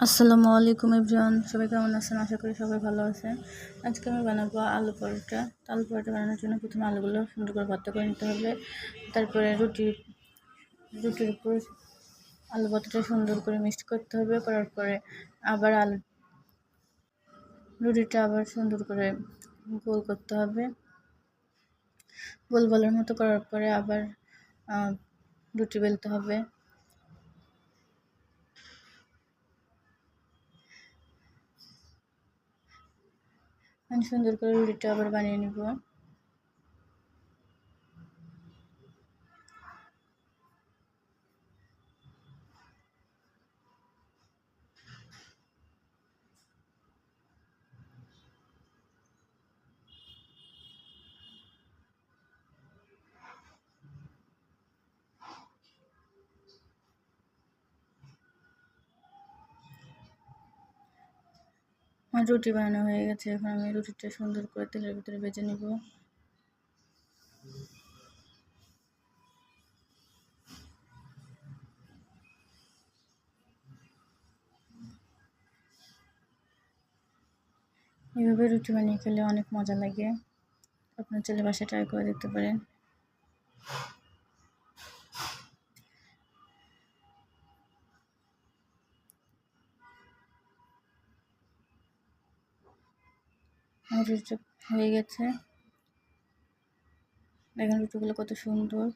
আসসালামু আলাইকুম এভরিওয়ান, সবাই কেমন আছেন? আশা করি সবাই ভালো আছেন। আজকে আমি বানাবো আলু পরোটা। আলু পরোটা বানানোর জন্য প্রথমে আলুগুলো সুন্দর করে ভর্তা করে নিতে হবে। তারপরে রুটির উপর আলু ভর্তাটা সুন্দর করে মিক্সড করতে হবে। করার পরে আবার রুটিটা আবার সুন্দর করে গোল করতে হবে। গোল বলের মতো করার পরে আবার রুটি বেলতে হবে। আমি সুন্দর করে রুটিটা আবার বানিয়ে নিব। আমার রুটি বানানো হয়ে গেছে। এখন আমি রুটিটা সুন্দর করে তেলের ভিতরে ভেজে নিব। এভাবে রুটি বানিয়ে খেলে অনেক মজা লাগে। আপনার চাইলে বাসায় ট্রাই করে দেখতে পারেন। আমার রুটিটা হয়ে গেছে। দেখেন রুটিগুলো কত সুন্দর।